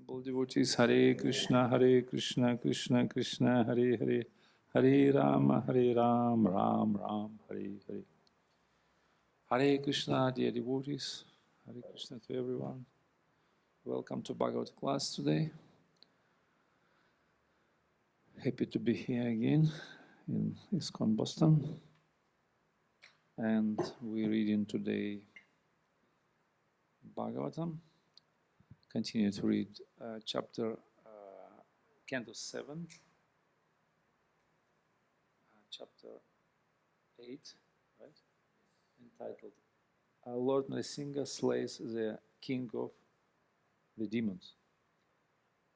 All devotees, Hare Krishna, Krishna Krishna, Hare Hare, Hare Ram, Ram Ram, Hare Hare. Hare Krishna, dear devotees, Hare Krishna to everyone. Welcome to Bhagavatam class today. Happy to be here again in ISKCON Boston. And we're reading today Bhagavatam. Continue to read chapter Canto 7, chapter 8, right? Entitled Lord Nrsimha slays the king of the demons.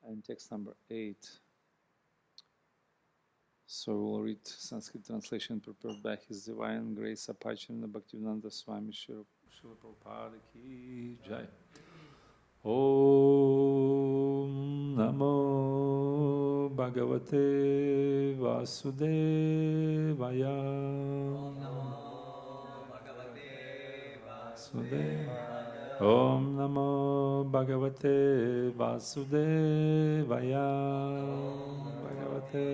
And text number 8. So we'll read Sanskrit translation prepared by His Divine Grace Apacharya Bhaktivedanta Swami Srila Prabhupada Ki Jai. Om Namo Bhagavate Vasudevaya. Om Namo Bhagavate Vasudevaya. Om Namo Bhagavate Vasudevaya. Bhagavate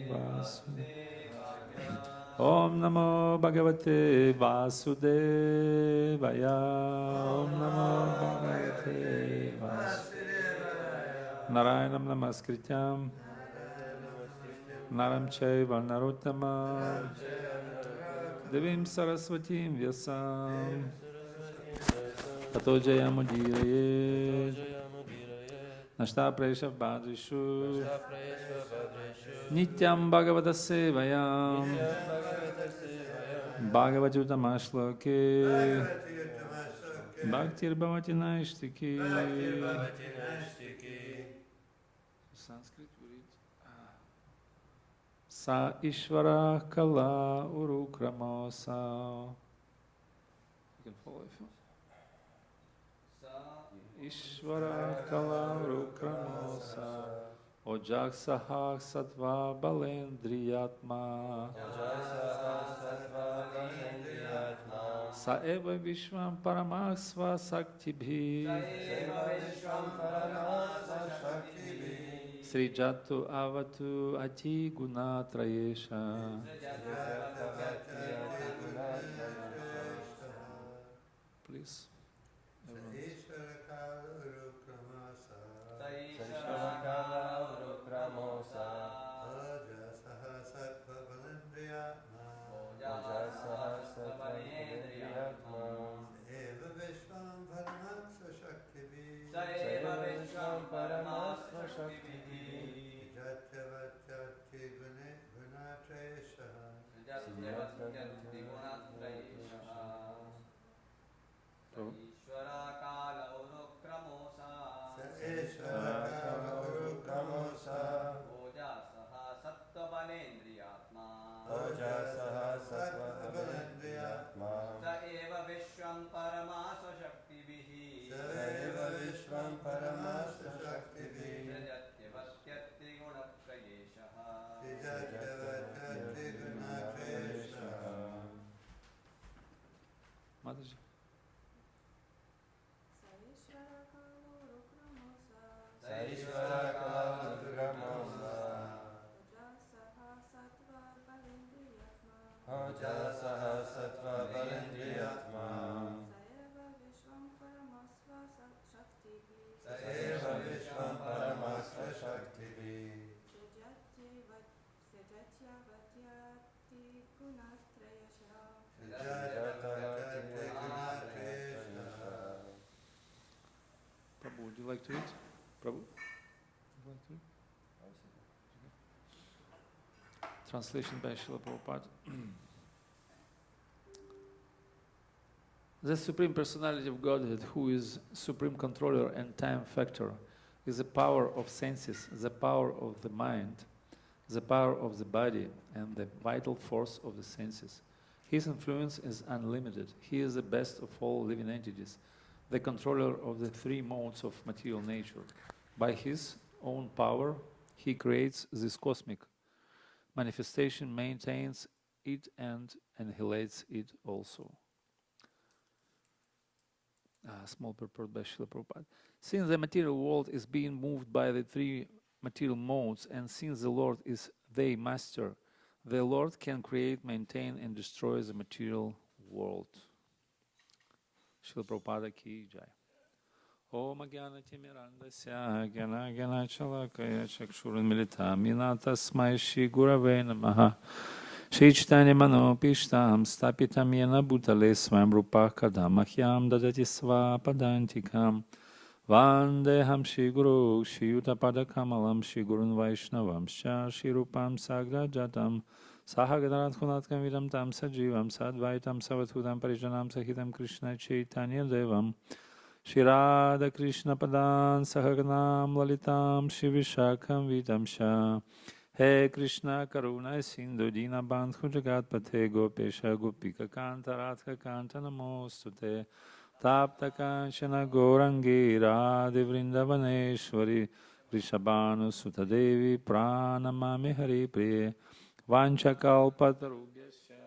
Vasudevaya. Om Namo Bhagavate Vasudevaya. Om Namo Bhagavate Vasudevaya. Narayanam Namaskrityam Naram Chaiva Narottamam Devim Saraswatim Vyasam Tato Jayamudiraye Nashta Presha Bhadrishu Nityam Bhagavata Sevayam Bhagavajutam Ashloke Bhaktir Bhavati Naishtiki. Sanskrit we read Sa Ishvara Kala Urukramo Sa. You can follow if you want. Ishvara Kala Urukramo Sa Ojak Sahak Sattva Balendriyatma Saeva Vishwam Paramaksva Saktibhi Sri Jatu Avatu Ati Gunatrayesha. Please. Mataji. Prabhu, would you like to read? Prabhu? Would you like to read? Okay. Translation by Srila Prabhupada. The Supreme Personality of Godhead, who is Supreme Controller and Time Factor, is the power of senses, the power of the mind, the power of the body, and the vital force of the senses. His influence is unlimited. He is the best of all living entities, the controller of the three modes of material nature. By his own power, he creates this cosmic manifestation, maintains it, and annihilates it also. Small purport by Srila Prabhupada. Since the material world is being moved by the three material modes, and since the Lord is their master, the Lord can create, maintain, and destroy the material world. Srila Prabhupada ki jai. Om Jnana Timirandasya Jnana Jnana Chalakaya Chakshuranmilita Minatasmai Shri Gurave Namaha Shri Chaitanya Manopishtam Stapitam Yena Bhutale Swam Rupa Kadamahyam Dadati Svapadantikam Vandeham Shri Guru Shri Yuttapada Kamalam Shri Gurun Vaishnavam Shri Rupam Sagra Jatam Sahagadarat Hunatkam Vidam Tam Sajivam Sadvaitam Savatudam Parijanam Sahitam Krishna Chaitanya Devam Shri Radha Krishna Padan Sahaganam Lalitam Shri Vishakam Vitamsha He Krishna Karuna Sindhu Dina Bandhu Jagat Pate Gopesha Gopika Kanta Radha Kanta Namostute Tapta Kanchana Gorangi Radhe Vrindavaneshwari Vrishabhanu Sutta Devi Pranamami Hari Priye Vanchakalpatarubhyasya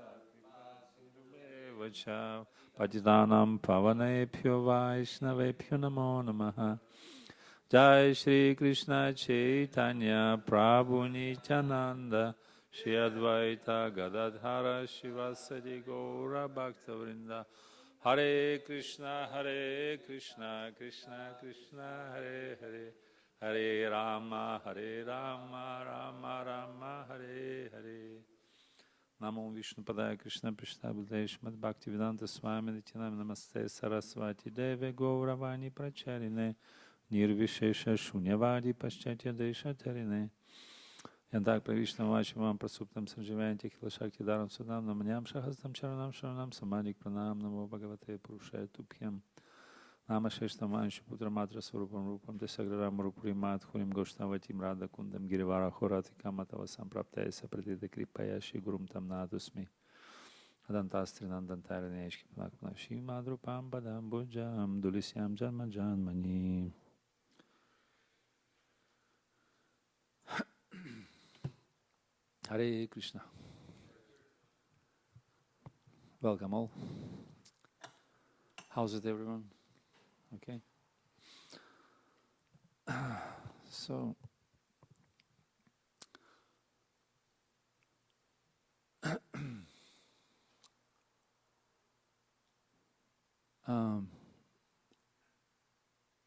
Vacha Patitanam Pavanebhyo Vaishnavebhyo Namo Namaha Jai Shri Krishna Chaitanya Prabhu Nityananda Shri Advaita Gadadhara Shivasadi Gaura Bhaktavrinda Hare Krishna Krishna Krishna Hare Hare Hare Rama Rama Rama Hare Hare Namo Vishnu Padaya Krishna Prishta Bhutaya Shrimad Bhaktivedanta Swami Nityanam Namaste Saraswati Deve Gauravani Pracharine Nirvishesha Shunyavadi Paschatya Desha Tarine Янтак Правишнам Вачимам Прасуптам Санживаянти Хилашакти Дарам Судам Наманям Шахастам Чаранам Шаранам Самадик Пранам Намо Бхагавате Пурушая Тупхям Nama Sheshtam Anshi Putra Matra Svarupam Rupam Desagraram Rupuri Madhurim Goshtavatim Radha Kundam Girivara Horati Kamatava Sampraptaya Sapratita Kripaya Shri Gurum Tam Nadusmi Adantastri Nandantari Neshki Plakna Shri Madrupam Padam Bujam Dulisyam Janma Janmani. Hare Krishna. Welcome all. How's it, everyone? Okay. So,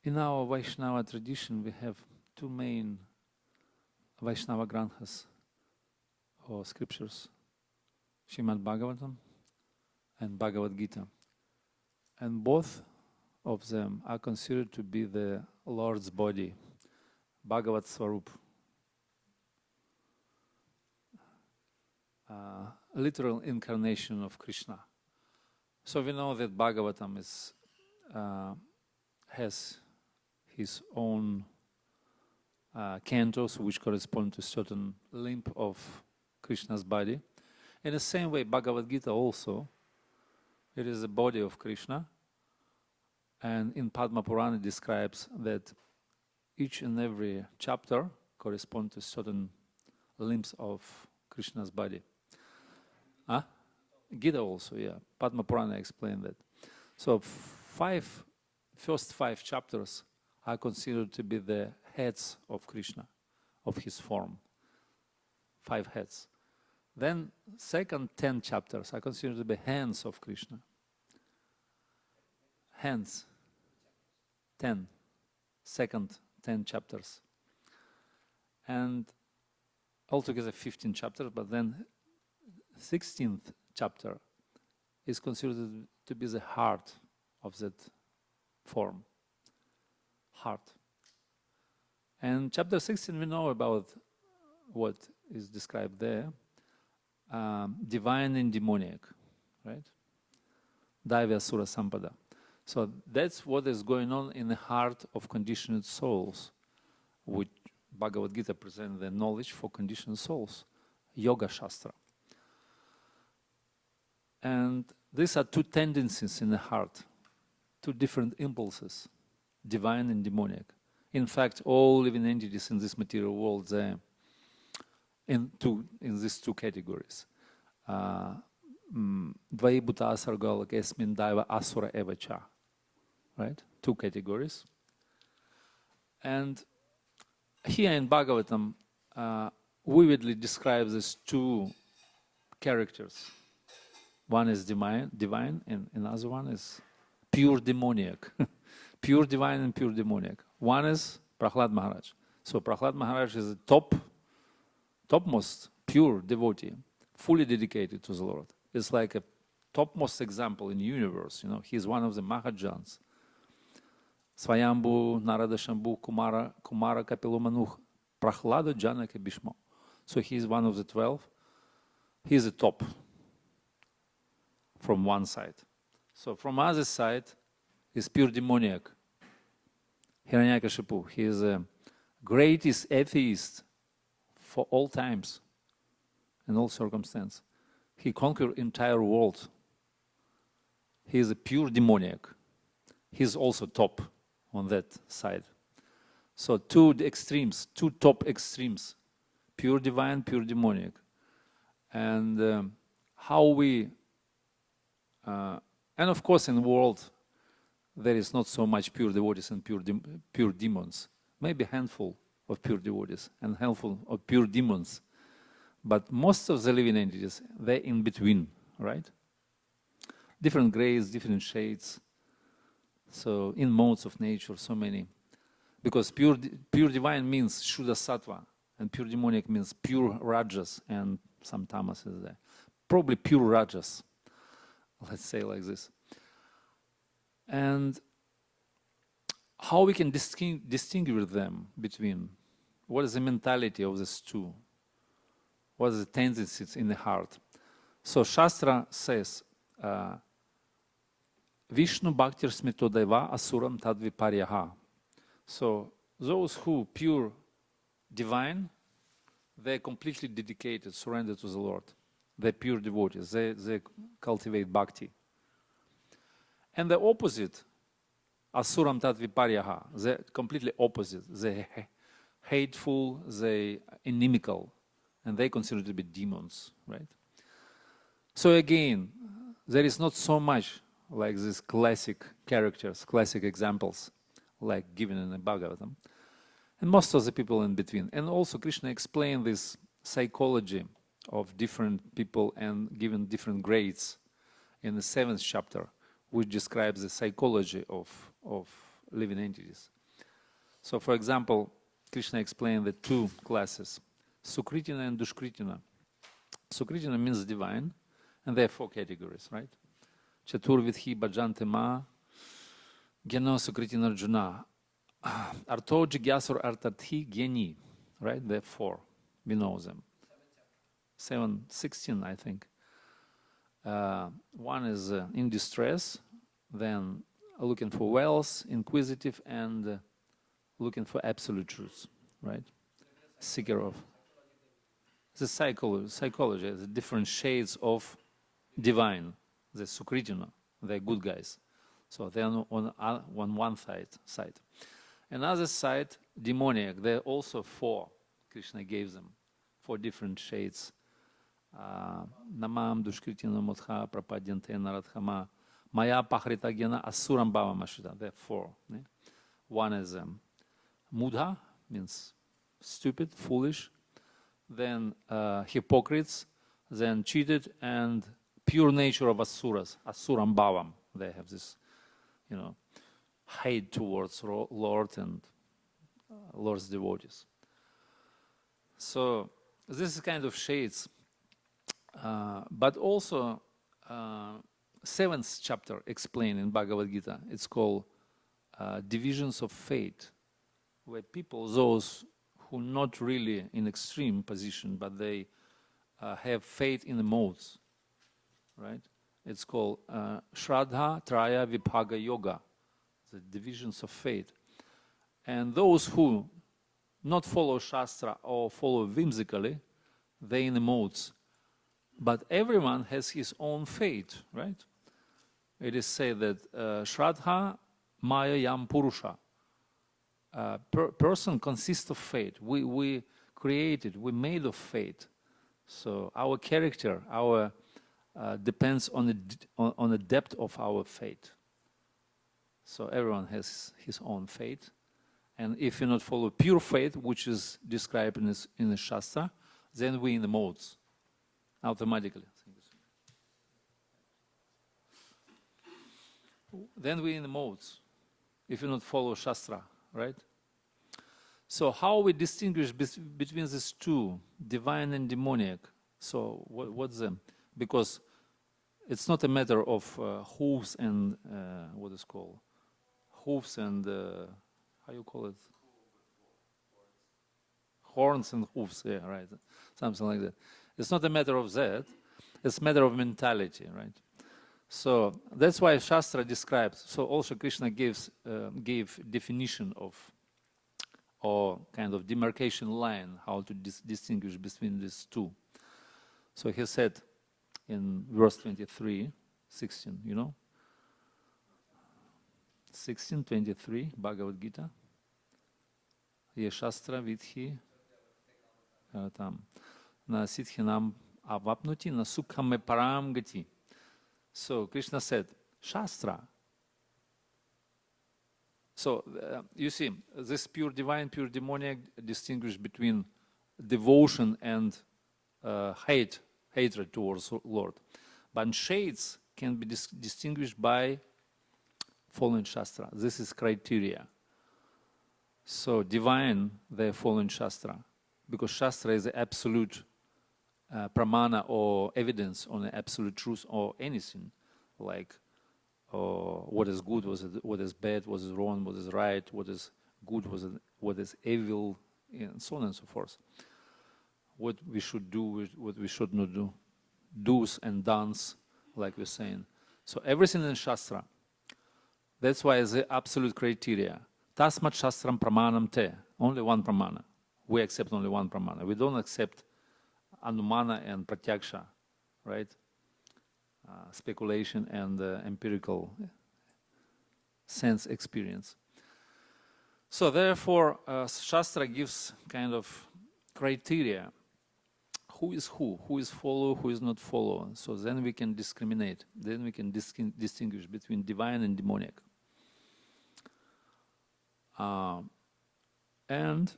in our Vaishnava tradition, we have two main Vaishnava Granthas or scriptures, Srimad Bhagavatam and Bhagavad Gita. And both of them are considered to be the Lord's body, Bhagavat Swarup. Literal incarnation of Krishna. So we know that Bhagavatam has his own cantos which correspond to certain limb of Krishna's body. In the same way, Bhagavad Gita also, it is the body of Krishna. And in Padma Purana it describes that each and every chapter corresponds to certain limbs of Krishna's body. Gita also, yeah. Padma Purana explained that. So first five chapters are considered to be the heads of Krishna, of his form. 5 heads. Then second 10 chapters are considered to be hands of Krishna. Hands. 10. Second 10 chapters. And altogether 15 chapters, but then 16th chapter is considered to be the heart of that form. Heart. And chapter 16 we know about what is described there. Divine and demoniac, right? Daivya Sura Sampada. So that's what is going on in the heart of conditioned souls, which Bhagavad Gita presents the knowledge for conditioned souls, Yoga Shastra. And these are two tendencies in the heart, two different impulses, divine and demoniac. In fact, all living entities in this material world, they're in these two categories. Dvai bhuta sarga esmin daiva asura evacha. right? Two categories. And here in Bhagavatam, vividly describes these two characters. One is divine, and another one is pure demoniac. Pure divine and pure demoniac. One is Prahlad Maharaj. So Prahlad Maharaj is the topmost pure devotee, fully dedicated to the Lord. It's like a topmost example in the universe. He's one of the Mahajans. Swayambhu, Narada Shambhu, Kumara Kapilu Manuch, Prahlada Janaka Bhishma. So he's one of the 12. He's the top from one side. So from other side is pure demoniac. Hiranyakashipu. He is the greatest atheist for all times and all circumstances. He conquered entire world. He is a pure demoniac. He's also top on that side. So two extremes, two top extremes, pure divine, pure demoniac. And how we, and of course in the world, there is not so much pure devotees and pure demons. Maybe a handful of pure devotees and a handful of pure demons. But most of the living entities, they're in between, right? Different grades, different shades. So in modes of nature, so many. Because pure divine means Shuddha Sattva, and pure demonic means pure Rajas, and some Tamas is there. Probably pure Rajas, let's say like this. And how we can distinguish them between, what is the mentality of these two? What is the tendencies in the heart? So Shastra says, Vishnu Bhaktir Smitodeva Asuram Tadviparyaha. So those who pure divine, they're completely dedicated, surrendered to the Lord. They're pure devotees. They cultivate bhakti. And the opposite, Asuram Tadviparyaha, they're completely opposite. They're hateful, they're inimical, and they consider to be demons, right? So again, there is not so much like these classic characters, classic examples, like given in the Bhagavatam. And most of the people in between. And also Krishna explained this psychology of different people and given different grades in the 7th chapter, which describes the psychology of living entities. So for example, Krishna explained the two classes, Sukritina and Dushkritina. Sukritina means divine, and there are 4 categories, right? Chaturvidhi bhajante ma, Geno Sukritina Arjuna. Arto Jigyasur Artathi Geni, right? There are 4. We know them. 16, I think. One is in distress, then looking for wealth, inquisitive, and looking for absolute truth, right? Seeker of the psychology, the different shades of divine, the Sukritina, they're good guys. So they're on one side. Another side, demoniac, there are also 4. Krishna gave them 4 different shades. Namam Dushkritina Mutha Prapadyante Naradhama Maya Pahritagena Asuram Bhava Mashita. There are 4. Yeah? One is Mudha, means stupid, foolish. Then hypocrites, then cheated, and pure nature of Asuras, Asuram Bhavam. They have this, hate towards Lord and Lord's devotees. So this is kind of shades. But also 7th chapter explained in Bhagavad Gita. It's called divisions of fate, where people, those who not really in extreme position, but they have faith in the modes, right? It's called Shraddha Traya Vibhaga Yoga, the divisions of faith. And those who not follow Shastra or follow whimsically, they in the modes. But everyone has his own fate, right? It is said that Shraddha Maya Yam Purusha. Person consists of fate. We created, we made of fate. So our character, depends on the depth of our fate. So everyone has his own fate. And if you not follow pure faith, which is described in the Shastra, then we're in the modes automatically. Then we're in the modes if you not follow Shastra, right? So how we distinguish between these two, divine and demoniac? So what's them? Because it's not a matter of hooves and what is called hooves and how you call it? Horns and hooves, yeah, right. Something like that. It's not a matter of that. It's a matter of mentality, right? So that's why Shastra describes. So also Krishna gave definition of or kind of demarcation line how to distinguish between these two. So he said in verse 23, 16, you know, 16:23 Bhagavad Gita. Ye Shastra Vidhi tam na Sidhinam avapnuti na sukhame param gati. So Krishna said, Shastra. So you see, this pure divine, pure demoniac distinguish between devotion and hatred towards Lord. But shades can be distinguished by following Shastra. This is criteria. So divine, they follow in Shastra, because Shastra is the absolute pramana or evidence on the absolute truth or anything, like what is good, what is bad, what is wrong, what is right, what is good, what is evil, and so on and so forth. What we should do, what we should not do, do's and don'ts, like we're saying. So everything in Shastra. That's why it's the absolute criteria. Tasmat Shastram Pramanam Te. Only one Pramana. We accept only one Pramana. We don't accept Anumana and Pratyaksha, right? Speculation and empirical sense experience. So therefore, Shastra gives kind of criteria. Who is follow, who is not follow. So then we can discriminate. Then we can distinguish between divine and demoniac. And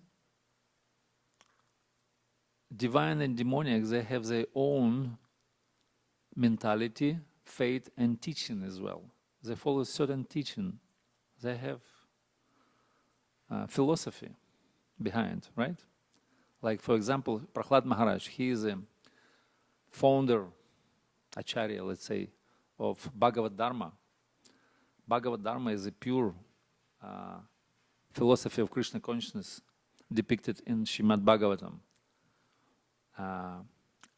divine and demoniac, they have their own mentality, faith, and teaching as well. They follow certain teaching. They have philosophy behind, right? Like, for example, Prahlad Maharaj, he is a founder, acharya, let's say, of Bhagavad Dharma. Bhagavad Dharma is a pure philosophy of Krishna consciousness depicted in Srimad Bhagavatam.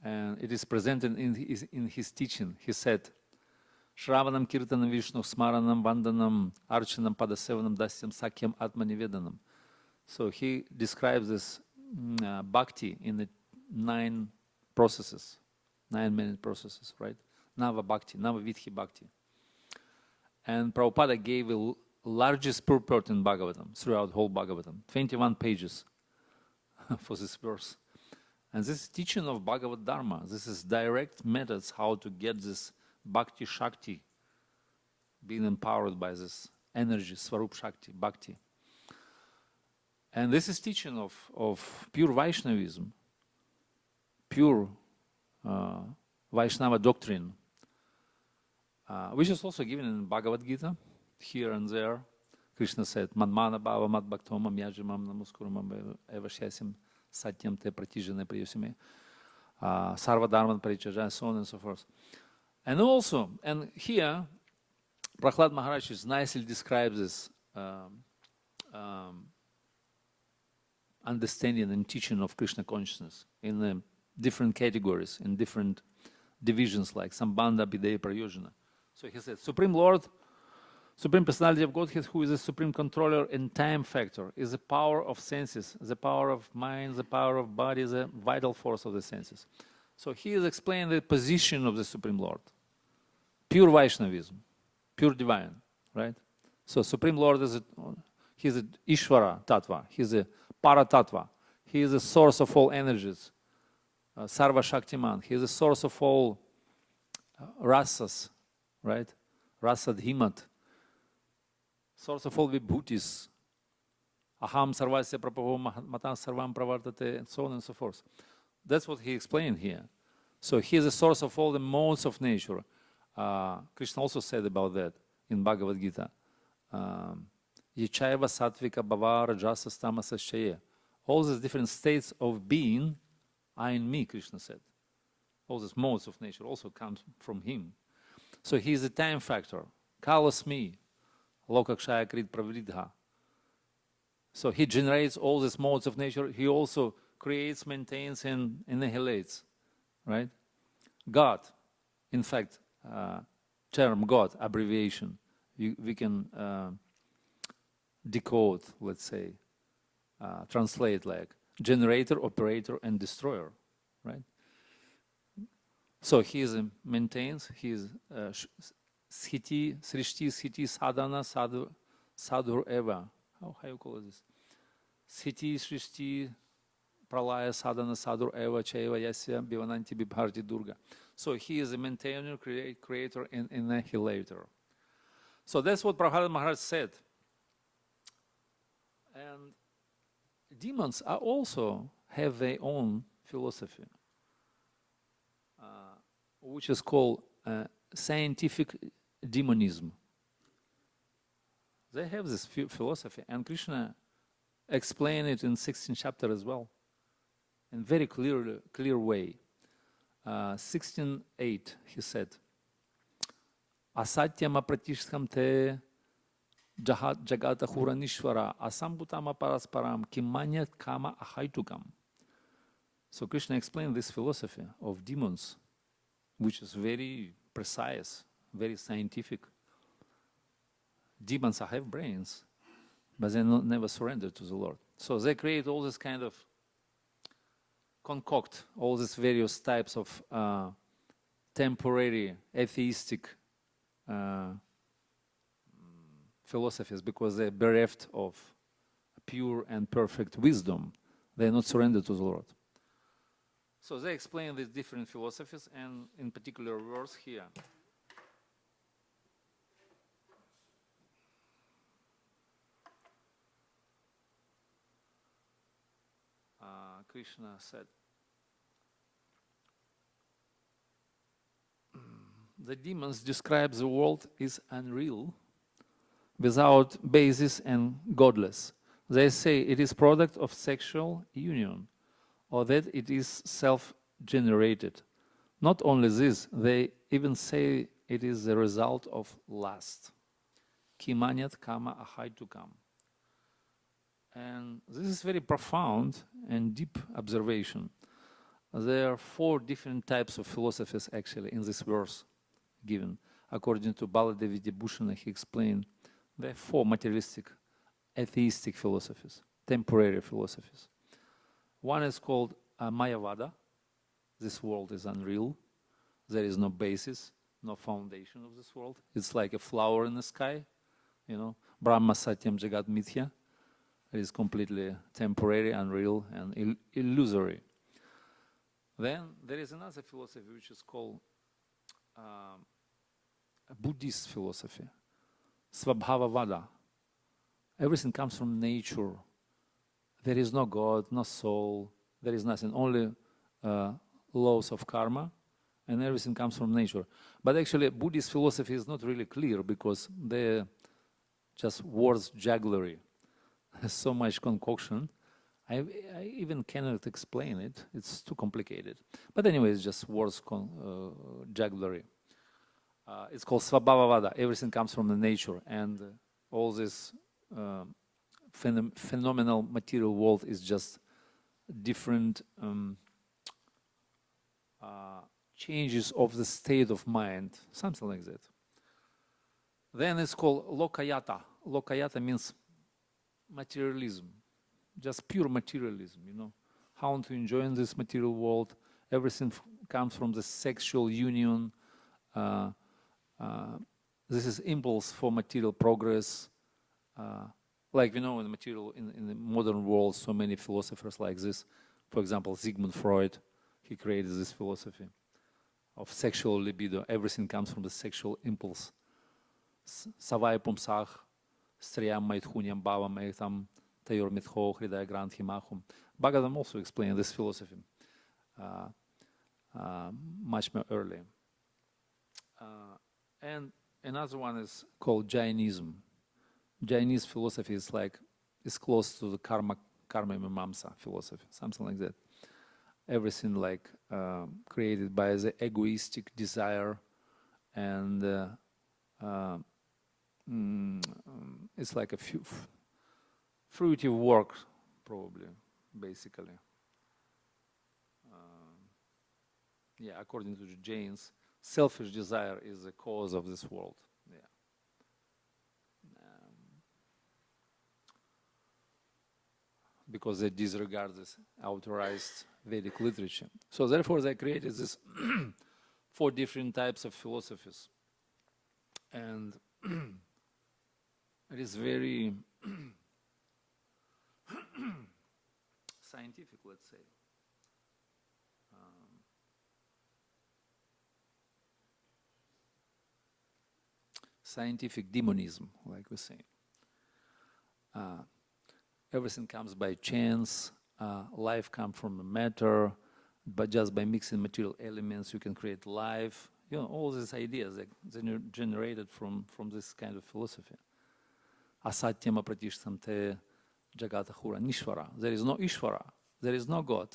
And it is presented in his teaching. He said, Shravanam Kirtanam Vishnu Smaranam Vandanam Archanam Padasevanam Dasyam Sakyam Atmanivedanam. So he describes this bhakti in the 9 processes, 9-minute processes, right? Nava Bhakti, Nava Vidhi Bhakti. And Prabhupada gave a largest purport in Bhagavatam, throughout whole Bhagavatam, 21 pages for this verse. And this is teaching of Bhagavad Dharma. This is direct methods how to get this Bhakti Shakti, being empowered by this energy, Svarup Shakti, Bhakti. And this is teaching of pure Vaishnavism, pure Vaishnava doctrine, which is also given in Bhagavad Gita, here and there. Krishna said, Manmana Bhava Mat Bhaktomam Yajamam Namuskuramam Evashyasim Satyam Te Pratijane Priyusime Sarva Dharman Parichaja, so on and so forth. And also, and here, Prahlad Maharaj nicely describes this understanding and teaching of Krishna consciousness in different categories, in different divisions like Sambandha, Bhideya, Prayojana. So he said, Supreme Lord, Supreme Personality of Godhead, who is the Supreme Controller and Time Factor, is the power of senses, the power of mind, the power of body, the vital force of the senses. So he is explaining the position of the Supreme Lord. Pure Vaishnavism, pure divine, right? So Supreme Lord is he's an Ishvara Tattva, he's a Paratattva, he is the source of all energies, Sarva Shaktiman, he is the source of all rasas, right? Rasa Dhimat. source of all vibhutis, aham sarvasya prabhavo mata sarvam pravartate, and so on and so forth. That's what he explained here. So he is the source of all the modes of nature. Krishna also said about that in Bhagavad Gita. Yachaiva sattvika bhava rajasa tamasa shaya. All these different states of being are in me, Krishna said. All these modes of nature also comes from him. So he is the time factor. Kalasmi, lokakshaya krit pravridha. So he generates all these modes of nature. He also creates, maintains, and annihilates. Right? God, in fact, term God, abbreviation, we can decode, let's say, translate like generator, operator, and destroyer, right? So he is maintains, he is sthiti, srishti, sthiti, sadhana, sadhur eva. How you call this? Sthiti, srishti, pralaya, sadhana, sadhur eva, chaiva, yasya, bivananti, bibharti, durga. So he is a maintainer, creator, and annihilator. So that's what Prahlad Maharaj said. And demons are also have their own philosophy, which is called scientific demonism. They have this philosophy, and Krishna explained it in 16th chapter as well, in very clear way. 16:8, he said, Asatyam apratishtham te jagata huranishvara asambhutama parasparam kimanyat kama ahaitukam. So Krishna explained this philosophy of demons, which is very precise, very scientific. Demons have brains, but they never surrender to the Lord. So they create all this kind of concoct all these various types of temporary atheistic philosophies because they're bereft of pure and perfect wisdom. They're not surrendered to the Lord. So they explain these different philosophies, and in particular verse here. Krishna said, the demons describe the world as unreal, without basis and godless. They say it is product of sexual union, or that it is self-generated. Not only this, they even say it is the result of lust. Kimanyat kama ahaitukam. And this is very profound and deep observation. There are 4 different types of philosophies actually in this verse given. According to Baladevi Bhushan, he explained there are 4 materialistic, atheistic philosophies, temporary philosophies. One is called Mayavada. This world is unreal. There is no basis, no foundation of this world. It's like a flower in the sky, you know. Brahma Satyam Jagat Mithya. It is completely temporary, unreal, and illusory. Then there is another philosophy which is called a Buddhist philosophy, Svabhavavada. Everything comes from nature. There is no God, no soul. There is nothing, only laws of karma, and everything comes from nature. But actually, Buddhist philosophy is not really clear because they're just words jugglery. So much concoction. I even cannot explain it. It's too complicated. But anyway, it's just words jugglery. It's called Svabhavavada. Everything comes from the nature, and all this phenomenal material world is just different changes of the state of mind, something like that. Then it's called Lokayata. Lokayata means materialism, just pure materialism, you know. How to enjoy in this material world. Everything comes from the sexual union. This is impulse for material progress. Like we know in the modern world, so many philosophers like this. For example, Sigmund Freud, he created this philosophy of sexual libido. Everything comes from the sexual impulse. Savai Pumsach, Striyam Maithunyam Bhavam Maitam Tayor Mitho Hridaya Granthi Mahum. Bhagavatam also explained this philosophy much more early. And another one is called Jainism. Jainism philosophy is close to the karma mimamsa philosophy, something like that. Everything created by the egoistic desire, and it's like a fruitive work, probably, basically. According to the Jains, selfish desire is the cause of this world. Because they disregard this authorized Vedic literature. So therefore they created this 4 different types of philosophies. And it is very scientific, let's say. Scientific demonism, like we say. Everything comes by chance. Life comes from matter, but just by mixing material elements, you can create life. All these ideas that generated from this kind of philosophy. Asatyama pratishtante jagata hura nishvara. There is no Ishvara. There is no God.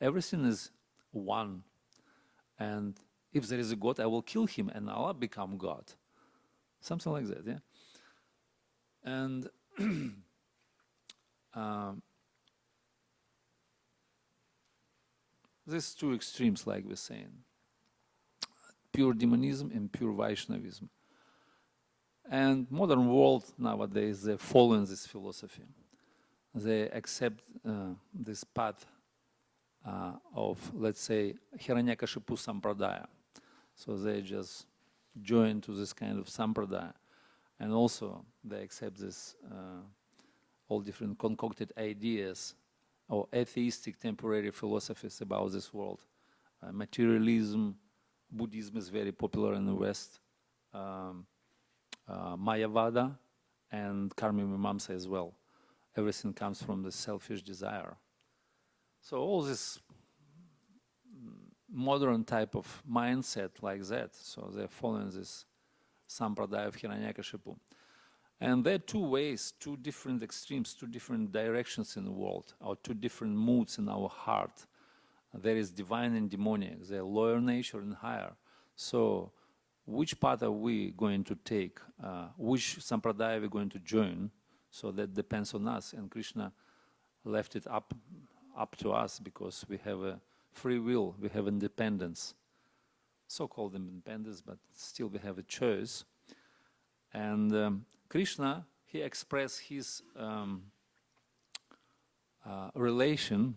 Everything is one. And if there is a God, I will kill him and Allah become God. Something like that, yeah? And these 2 extremes, like we're saying. Pure demonism and pure Vaishnavism. And modern world nowadays, they're following this philosophy. They accept this path of, let's say, Hiranyakashipu Sampradaya. So they just join to this kind of Sampradaya. And also they accept this all different concocted ideas or atheistic temporary philosophies about this world. Materialism, Buddhism is very popular in the West, Mayavada, and Karma Mimamsa as well. Everything comes from the selfish desire. So all this modern type of mindset like that, so they're following this Sampradaya of Hiranyakashipu. And there are 2 ways, 2 different extremes, 2 different directions in the world, or 2 different moods in our heart. There is divine and demonic, there are lower nature and higher. So which path are we going to take? Which Sampradaya are we going to join? So that depends on us. And Krishna left it up to us because we have a free will, we have independence. So-called independence, but still we have a choice. And Krishna, he expressed his relation,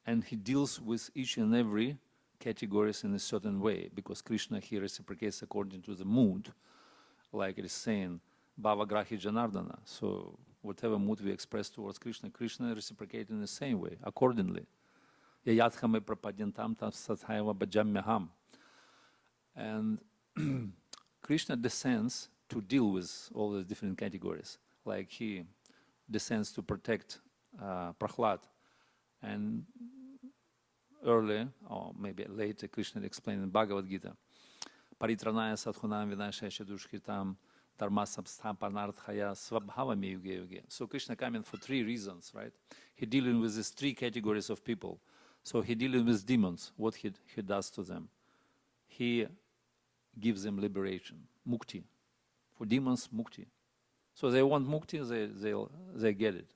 and he deals with each and every categories in a certain way, because Krishna here reciprocates according to the mood, like it is saying, Bhavagrahi Janardana. So whatever mood we express towards Krishna, Krishna reciprocates in the same way, accordingly. Yayadhame prapadyantam tathaiva bhajamyaham. And Krishna descends to deal with all the different categories. Like he descends to protect Prahlad. And earlier, or maybe later, Krishna explained in Bhagavad Gita, Paritranaya sadhunam vinashaya dushkritam dharmasam sthapanarthaya svabhavami yuge yuge. So Krishna coming for 3 reasons, right? He dealing with these 3 categories of people. So he dealing with demons, what he does to them. He gives them liberation, mukti. For demons, mukti. So they want mukti, they get it.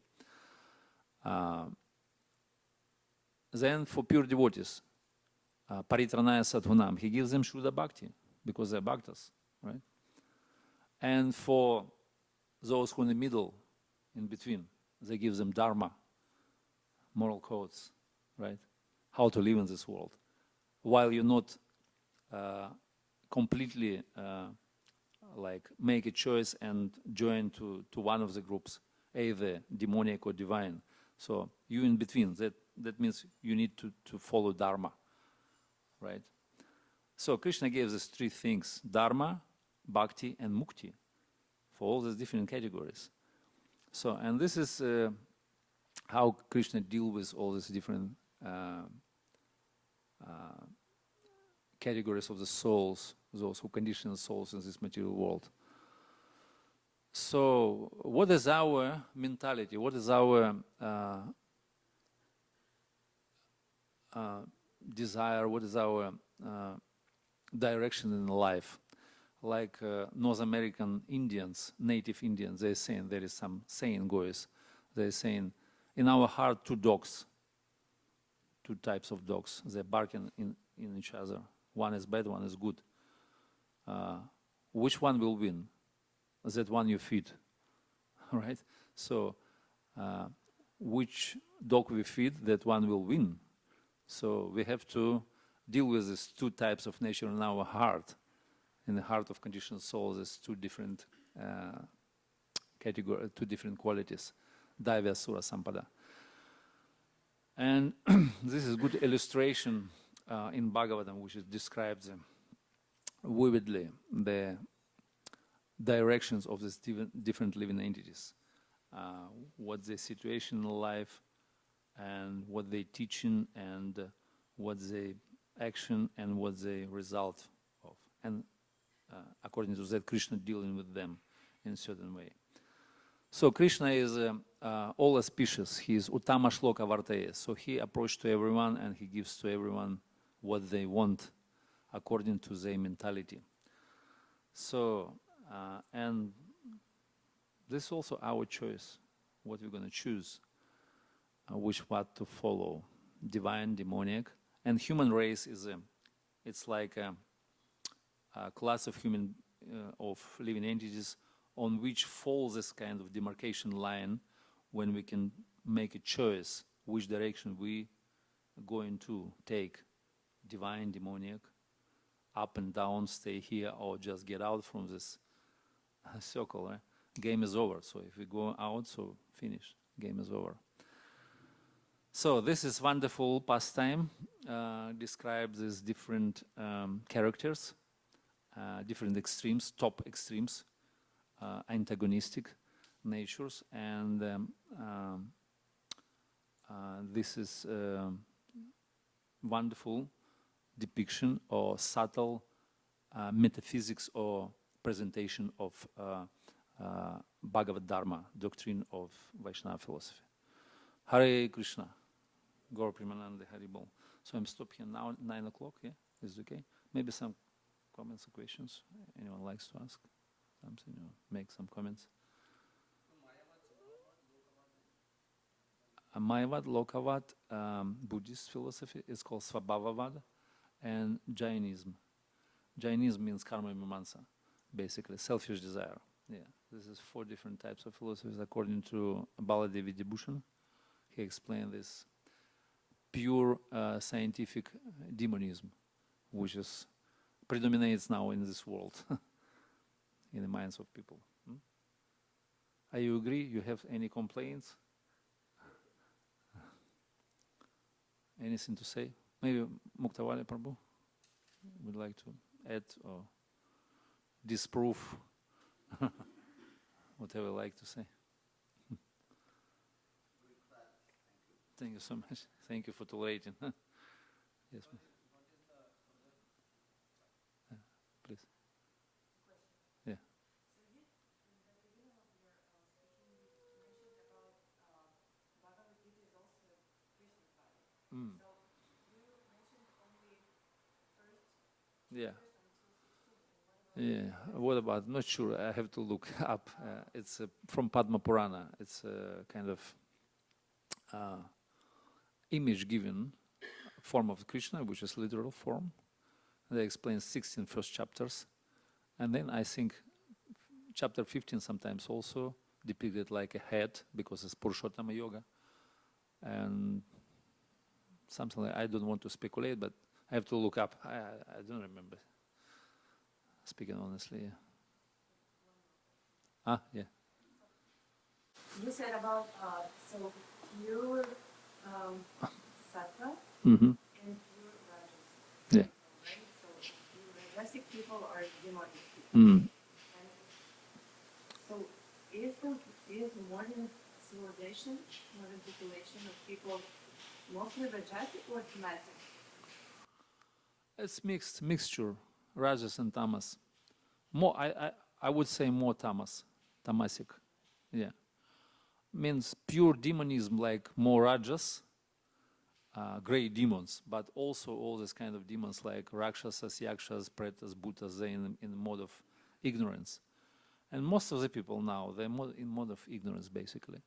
Then for pure devotees, paritranaya sadhunam, he gives them Shuddha Bhakti, because they're bhaktas, right? And for those who in the middle, in between, they give them dharma, moral codes, right? How to live in this world. While you're not completely make a choice and join to one of the groups, either demonic or divine. So you in between, that means you need to follow dharma, right? So Krishna gave us 3 things, dharma, bhakti, and mukti. for all these different categories. So, and this is how Krishna deals with all these different categories of the souls, those who condition the souls in this material world. So, what is our mentality? What is our desire? What is our direction in life? Like North American Indians, native Indians, they're saying, there is some saying goes, they're saying, in our heart, two dogs, two types of dogs, they're barking in each other. One is bad, one is good. Which one will win? That one you feed, right? So, which dog we feed, that one will win. So we have to deal with these two types of nature in our heart. In the heart of conditioned souls, there's two different categories, two different qualities, Daivya, Sura, Sampada. And this is a good illustration in Bhagavatam, which describes vividly the directions of these different living entities, what their situation in life, and what they teaching, and what they action, and what the result of. And according to that, Krishna dealing with them in a certain way. So Krishna is all auspicious. He is Uttama Shloka Vartaya. So he approaches to everyone and he gives to everyone what they want according to their mentality. So, and this is also our choice, what we're going to choose, which path to follow, divine, demonic. And human race is it's like a class of human, of living entities on which falls this kind of demarcation line when we can make a choice which direction we are going to take, divine, demonic, up and down, stay here, or just get out from this circle. Right? Game is over. So if we go out, so finish. Game is over. So this is wonderful pastime. Describes these different characters, different extremes, top extremes, antagonistic natures, and this is wonderful depiction or subtle metaphysics or presentation of Bhagavad Dharma, doctrine of Vaishnava philosophy. Hare Krishna, Gaur Premanande Haribol. So I'm stopped here now, 9 o'clock, yeah? Is it okay? Maybe some comments or questions anyone likes to ask? Something, or make some comments. Mayavad, Lokavad, Buddhist philosophy is called Svabhavavad, and Jainism. Jainism means karma mimamsa, basically selfish desire. Yeah, this is 4 different types of philosophies according to Baladevi Dibhushan. He explained this pure scientific demonism, which is predominates now in this world, in the minds of people. Are you agree? You have any complaints? Anything to say? Maybe Muktavali Prabhu would like to add or disprove whatever you like to say. Thank you so much. Thank you for tolerating. Yes, ma'am. Please. Yeah. Yeah. Yeah. What about? Not sure. I have to look up. It's from Padma Purana. It's a kind of image given form of Krishna, which is literal form. They explain 16 first chapters, and then I think chapter 15 sometimes also depicted like a head because it's Purushottama Yoga, and something like, I don't want to speculate, but I have to look up. I don't remember. Speaking honestly, yeah. Yeah. You said about so pure sattva Mm-hmm. and pure rajas. Yeah. Right? So pure rajasic people are demonic people. Mm. And so is modern civilization, modern population of people mostly rajasic or tamasic? It's mixture, rajas and tamas. More, I would say more tamasic. Yeah, means pure demonism, like more rajas, great demons, but also all this kind of demons like rakshasas, yakshas, pretas, bhutas, they're in mode of ignorance. And most of the people now, they're in mode of ignorance, basically.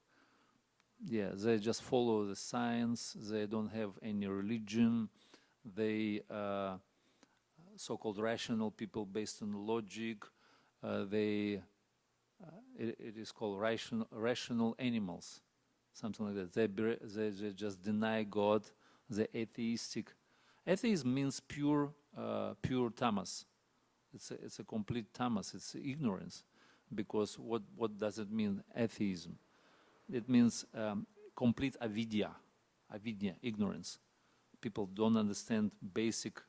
Yeah, they just follow the science, they don't have any religion, they so-called rational people based on logic, it is called rational animals, something like that. They just deny God, they're atheistic. Atheism means pure tamas. It's a complete tamas, it's ignorance. Because what does it mean, atheism? It means complete avidya, ignorance. People don't understand basic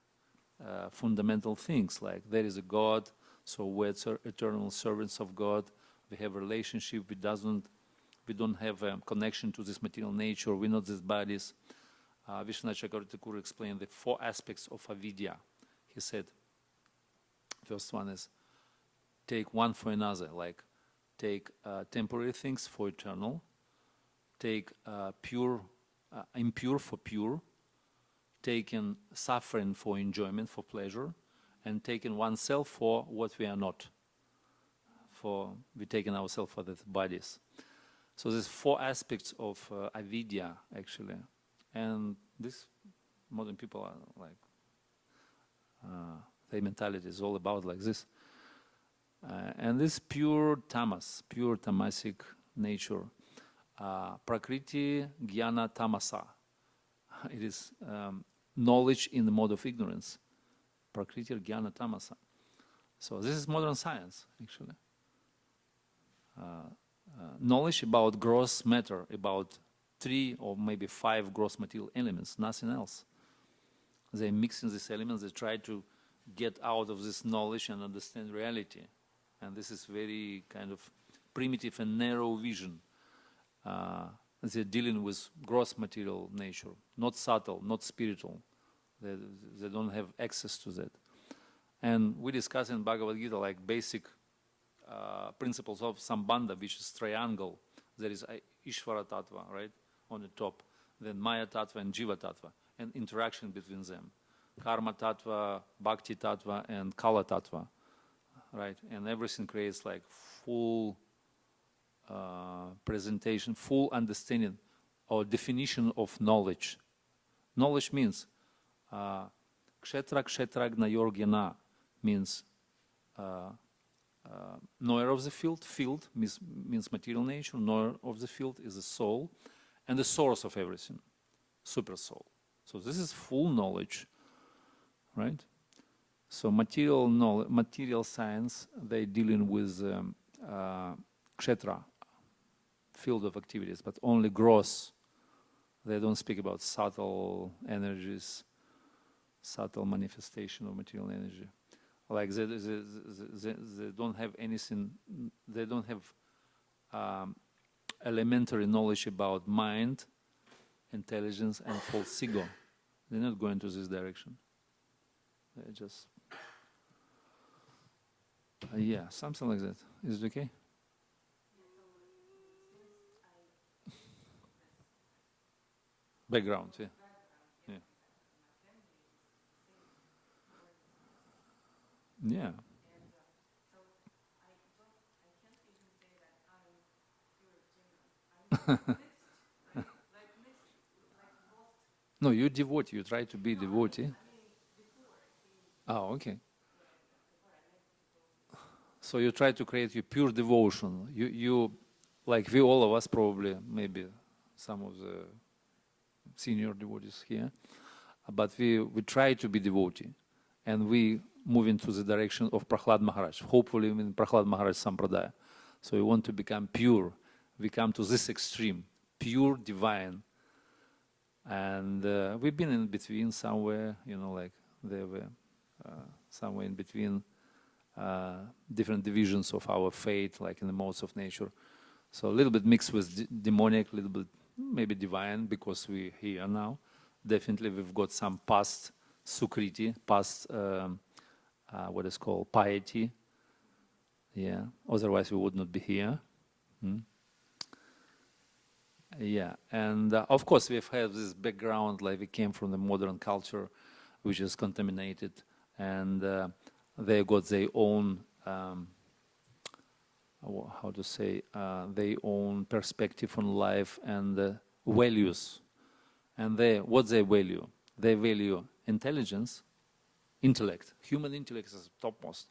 fundamental things like there is a God, so we're eternal servants of God. We have a relationship. We don't have a connection to this material nature. We're not these bodies. Vishwanath Chakravarti Thakur explained the 4 aspects of avidya. He said, first one is take one for another, like take temporary things for eternal, take impure for pure, taking suffering for enjoyment, for pleasure, and taking oneself for what we are not. We're taking ourselves for the bodies. So there's 4 aspects of avidya, actually. And this modern people are like, their mentality is all about like this. And this pure tamas, pure tamasic nature, prakriti jnana tamasa. It is knowledge in the mode of ignorance. Prakriti jnana tamasa. So this is modern science, actually. Knowledge about gross matter, about 3 or maybe 5 gross material elements, nothing else. They're mixing these elements, they try to get out of this knowledge and understand reality. And this is very kind of primitive and narrow vision. They're dealing with gross material nature, not subtle, not spiritual. They don't have access to that. And we discuss in Bhagavad Gita like basic principles of Sambandha, which is triangle. There is Ishvara Tattva, right, on the top. Then Maya Tattva and Jiva Tattva, and interaction between them. Karma Tattva, Bhakti Tattva, and Kala Tattva, right? And everything creates like full presentation, full understanding or definition of knowledge. Knowledge means Kshetra Kshetragna Yorgyana means knower of the field. Field means material nature. Knower of the field is the soul and the source of everything, super soul. So this is full knowledge, right? So material knowledge, material science, they're dealing with kshetra, field of activities, but only gross. They don't speak about subtle energies, subtle manifestation of material energy. Like they don't have anything, they don't have elementary knowledge about mind, intelligence, and false ego. They're not going to this direction. They're just, yeah, something like that. Is it okay? Background, yeah. Yeah. Yeah. No, you're devotee. You try to be devotee. Oh, okay. So you try to create your pure devotion. You, like we all of us probably, maybe some of the senior devotees here, but we try to be devotee, and we move into the direction of Prahlad Maharaj. Hopefully, in Prahlad Maharaj Sampradaya. So we want to become pure. We come to this extreme, pure, divine. And we've been in between somewhere, you know, like there were somewhere in between different divisions of our faith, like in the modes of nature. So a little bit mixed with demonic, a little bit maybe divine, because we're here now. Definitely we've got some past sukriti, past what is called piety. Yeah, otherwise we would not be here. Yeah, and of course we've had this background, like we came from the modern culture, which is contaminated, and they got their own, how to say, their own perspective on life and values. And what they value? They value intelligence, intellect. Human intellect is topmost.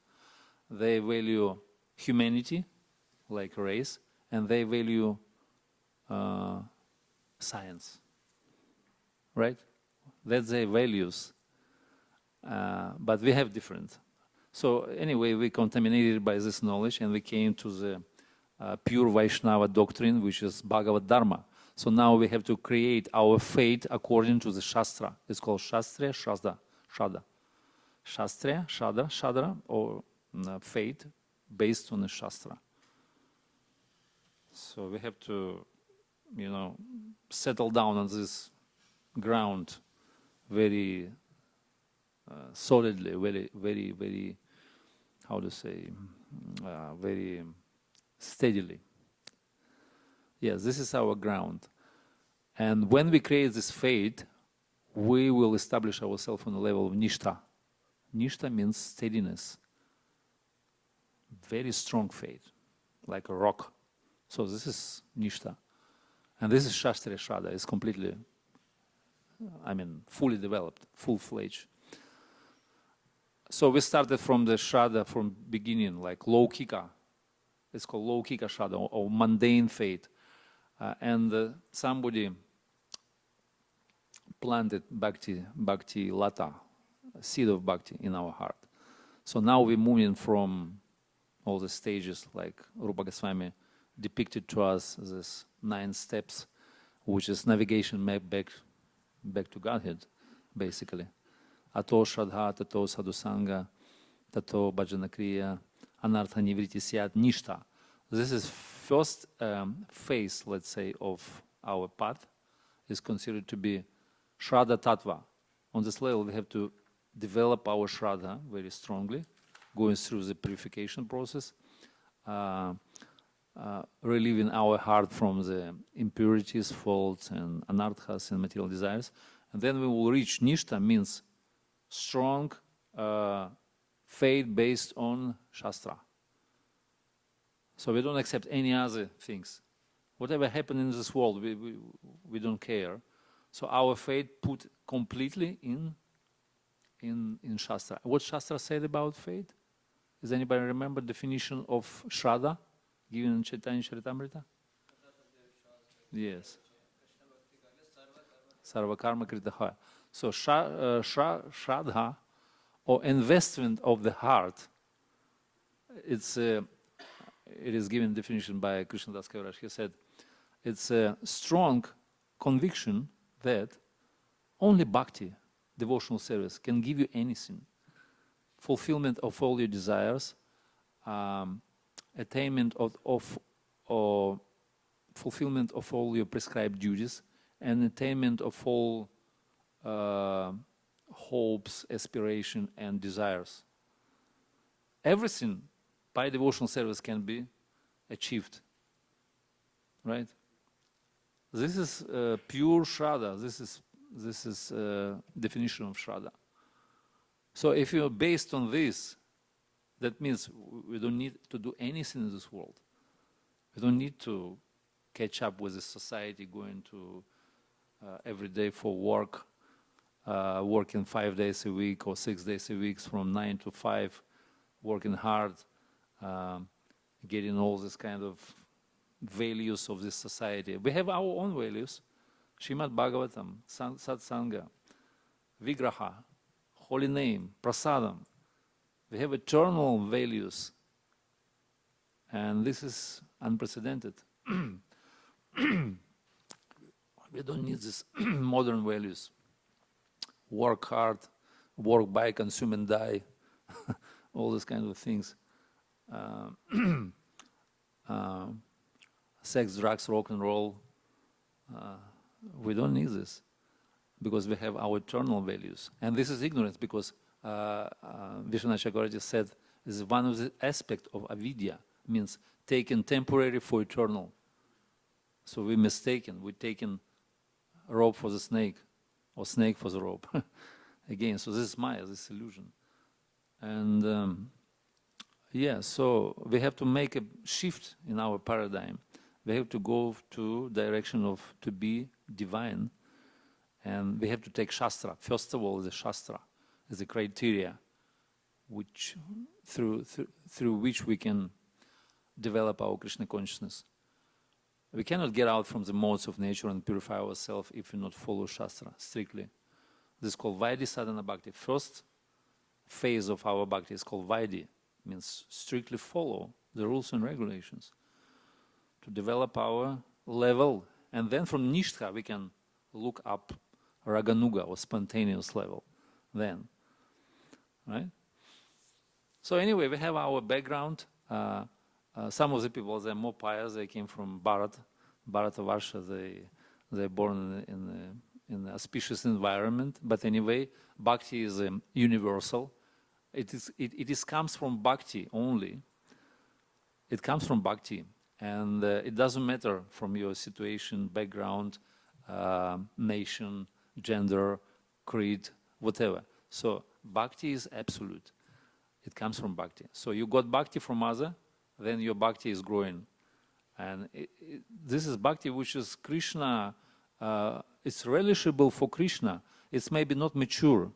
They value humanity, like race, and they value science, right? That's their values, but we have different. So anyway, we contaminated by this knowledge, and we came to the pure Vaishnava doctrine, which is Bhagavad Dharma. So now we have to create our fate according to the Shastra. It's called Shastriya Shada. Shastriya Shadra, or fate based on the Shastra. So we have to, settle down on this ground very solidly, very, how to say, very steadily. Yes, this is our ground. And when we create this fate, we will establish ourselves on the level of Nishta. Nishta means steadiness. Very strong faith, like a rock. So this is Nishta. And this is Shastriya Shraddha. It's completely, fully developed, full-fledged. So we started from the Shraddha from beginning, like Laukika. It's called Laukika Shraddha, or mundane faith. And somebody planted bhakti lata, seed of bhakti in our heart. So now we're moving from all the stages, like Rupa Goswami depicted to us this 9 steps, which is navigation map back to Godhead, basically. Ato Shraddha, Tato Sadhusanga, Tato Bhajana Kriya, Anartha Nivriti Syat, Nishta. This is first phase, let's say, of our path, is considered to be Shraddha Tattva. On this level, we have to develop our Shraddha very strongly, going through the purification process, relieving our heart from the impurities, faults, and anarthas and material desires. And then we will reach Nishta, means strong faith based on Shastra. So we don't accept any other things. Whatever happens in this world, we don't care. So our faith put completely in Shastra. What Shastra said about faith? Does anybody remember definition of Shraddha given in Chaitanya Charitamrita? Yes. Sarva karma kritaha. So Shraddha, or investment of the heart, it is given definition by Krishnadas Kaviraj. He said, it's a strong conviction that only bhakti, devotional service, can give you anything. Fulfillment of all your desires, attainment of fulfillment of all your prescribed duties, and attainment of all hopes, aspiration, and desires. Everything by devotional service can be achieved, right? This is pure Shraddha. This is definition of Shraddha. So if you're based on this, that means we don't need to do anything in this world. We don't need to catch up with the society, going to every day for work, working 5 days a week or 6 days a week from 9 to 5, working hard, getting all this kind of values of this society. We have our own values. Srimad Bhagavatam, Satsanga, Vigraha, Holy Name, Prasadam. We have eternal values. And this is unprecedented. We don't need these modern values. Work hard, work, buy, consume, and die. All these kind of things. sex, drugs, rock and roll. We don't need this because we have our eternal values. And this is ignorance because Vishwanath Chakravarti said this is one of the aspects of avidya, means taking temporary for eternal. So we're mistaken. We're taking rope for the snake or snake for the rope. Again, so this is Maya, this illusion. And so we have to make a shift in our paradigm. We have to go to direction of to be divine, and we have to take Shastra. First of all, the Shastra is the criteria which through which we can develop our Krishna consciousness. We cannot get out from the modes of nature and purify ourselves if we not follow Shastra strictly. This is called Vaidhi Sadhana Bhakti. First phase of our Bhakti is called Vaidhi, means strictly follow the rules and regulations to develop our level. And then from Nishtha we can look up Raganuga or spontaneous level then. Right? So anyway, we have our background. Some of the people, they're more pious, they came from Bharatavarsha, they're born in an auspicious environment. But anyway, Bhakti is universal. It comes from Bhakti only. It comes from Bhakti. And it doesn't matter from your situation, background, nation, gender, creed, whatever. So Bhakti is absolute. It comes from Bhakti. So you got Bhakti from other, then your Bhakti is growing. And this is Bhakti which is Krishna, it's relishable for Krishna. It's maybe not mature,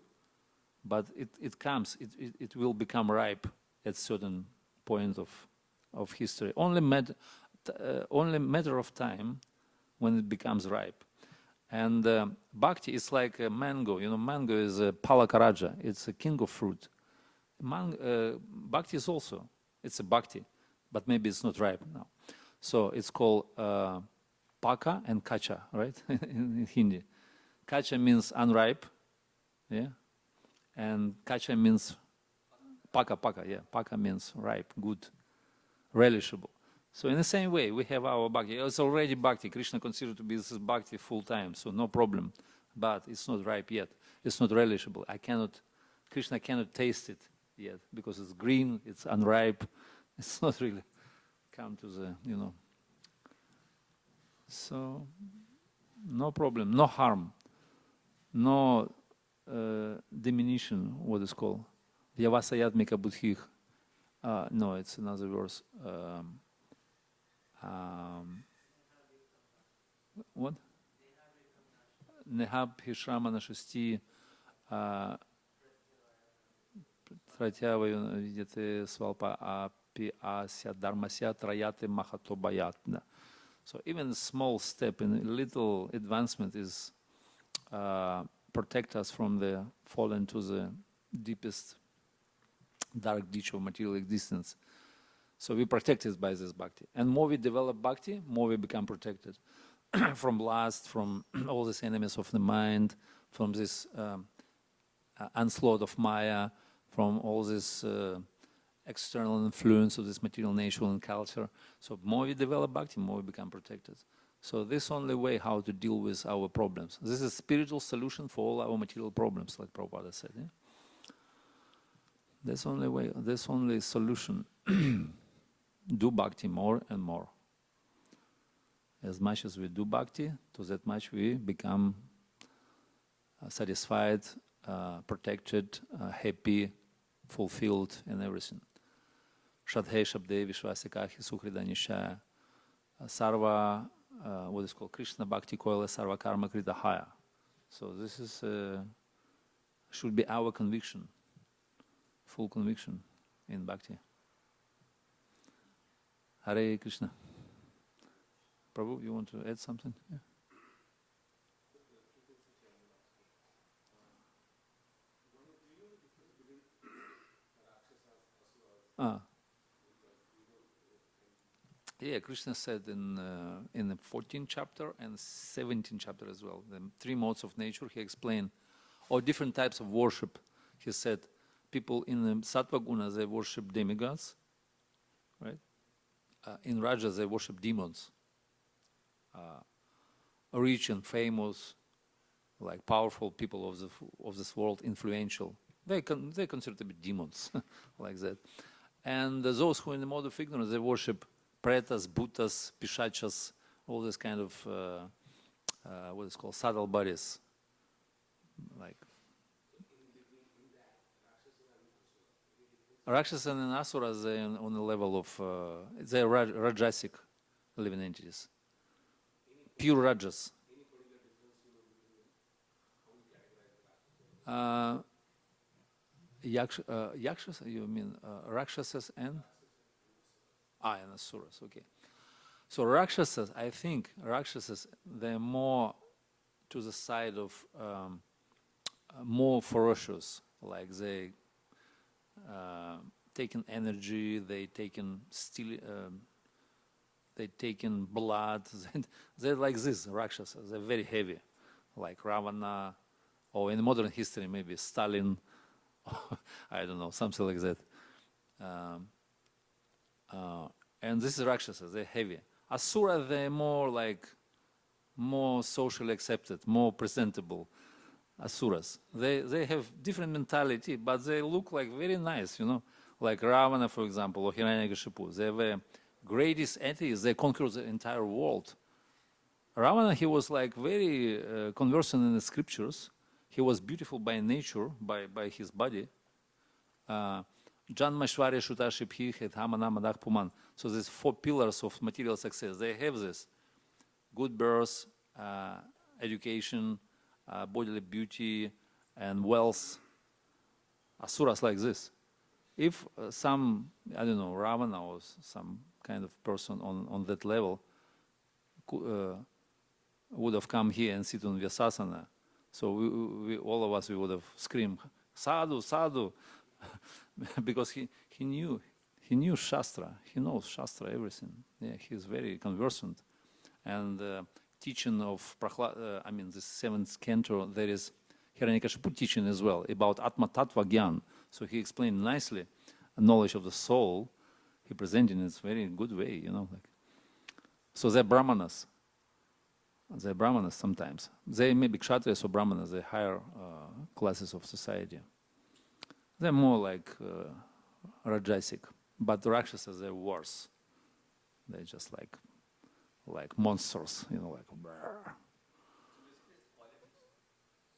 but it comes, it will become ripe at certain point of history. Only matter of time when it becomes ripe. And Bhakti is like a mango. You know, mango is a palakaraja. It's a king of fruit. Bhakti is also, it's a Bhakti, but maybe it's not ripe now. So it's called Paka and Kacha, right? in Hindi. Kacha means unripe, yeah? And Kacha means Paka, yeah. Paka means ripe, good, relishable. So in the same way, we have our Bhakti. It's already Bhakti. Krishna considered to be this Bhakti full time, so no problem. But it's not ripe yet. It's not relishable. Krishna cannot taste it yet because it's green, it's unripe. It's not really come to the, So, no problem, no harm, no diminution, what is called. Vyavasayatmika buddhih. No, it's another verse. What? Nehab Shasti Tratyava Vidyate Svalpa Api Asya Dharmasya Trayate Mahatobayatna. So even a small step in a little advancement is protect us from the fall into the deepest dark ditch of material existence. So we protected by this bhakti. And more we develop bhakti, more we become protected from lust, from all these enemies of the mind, from this onslaught of Maya, from all this external influence of this material nature and culture. So more we develop bhakti, more we become protected. So this is the only way how to deal with our problems. This is a spiritual solution for all our material problems, like Prabhupada said. Yeah? That's the only way, that's the only solution. Do bhakti more and more. As much as we do bhakti, to that much we become satisfied, protected, happy, fulfilled, and everything. Shadhe Shabde Vishwasikahi Sukhridanishaya Sarva, what is called Krishna Bhakti Koila Sarva Karma Krita Haya. So this is should be our conviction, full conviction in bhakti. Hare Krishna. Prabhu, you want to add something? Yeah. Yeah, Krishna said in the 14th chapter and 17th chapter as well, the three modes of nature, he explained, or different types of worship. He said, people in the Sattva Guna, they worship demigods, right? In Rajas, they worship demons. rich and famous, like powerful people of this world, influential. They considered to be demons, like that. And those who in the mode of ignorance, they worship pretas, bhutas, pishachas, all this kind of what is called subtle bodies, like Rakshasa and Asuras. They on the level of they are Rajasic living entities, pure Rajas. Yakshas, you mean Rakshasas and Asuras, okay. So Rakshasas, I think Rakshasas, they're more to the side of more ferocious, like they taking energy, they taking they taking blood. They're like this, Rakshasas, they're very heavy, like Ravana, or in modern history maybe Stalin, I don't know, something like that. And this is Rakshasas, they're heavy. Asura, they're more like, more socially accepted, more presentable. Asuras, they have different mentality, but they look like very nice, you know, like Ravana, for example, or Hiranyakashipu. They were greatest entities, they conquered the entire world. Ravana, he was like very conversant in the scriptures. He was beautiful by nature, by his body. Janmashvarya Shutashibhi Hedhamana Madak Puman. So these 4 pillars of material success, they have this: good birth, education, bodily beauty, and wealth. Asuras like this. If some, I don't know, Ravana or some kind of person on that level would have come here and sit on Vyasasana, so we all of us, we would have screamed, sadhu, sadhu, because he knew Shastra, he knows Shastra, everything. Yeah, he's very conversant. And teaching of I mean, the 7th canto, there is Hiranyakashipu teaching as well about Atma Tattva Gyan. So he explained nicely knowledge of the soul. He presented in a very good way, you know. Like. So they're Brahmanas. They're Brahmanas sometimes. They may be Kshatriyas or Brahmanas, the higher classes of society. They're more like Rajasic. But the Rakshasas, they're worse. They're just like monsters, you know, like. Brr.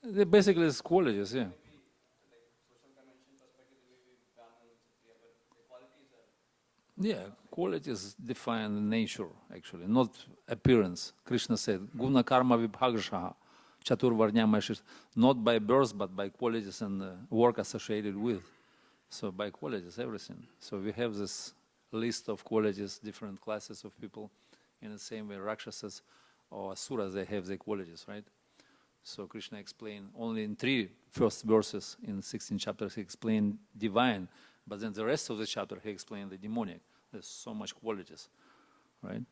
They basically it's qualities, yeah. Yeah, qualities define nature, actually, not appearance. Krishna said, Guna karma vibhagashaha, chatur varnyamashis, not by birth, but by qualities and work associated with. So by qualities, everything. So we have this list of qualities, different classes of people. In the same way, Rakshasas or Asuras, they have their qualities, right? So Krishna explained only in 3 first verses in 16 chapters, he explained divine. But then the rest of the chapter, he explained the demonic. There's so much qualities, right?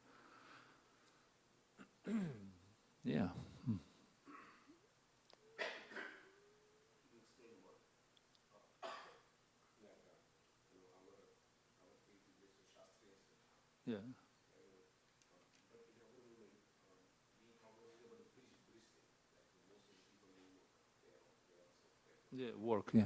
Yeah. Yeah. Yeah, work, yeah.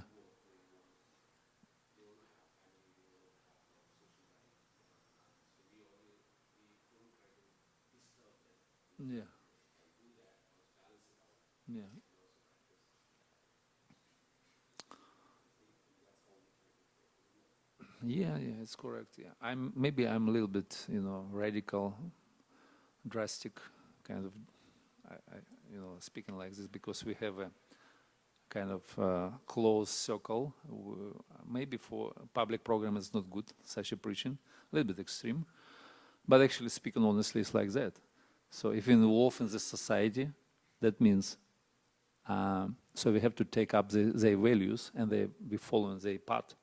Yeah. Yeah. Yeah, it's correct. Yeah, maybe I'm a little bit, you know, radical, drastic, kind of, you know, speaking like this because we have a kind of closed circle. Maybe for a public program it's not good, such a preaching, a little bit extreme, but actually speaking honestly, it's like that. So if you involve in the society, that means, so we have to take up their values and we follow their path.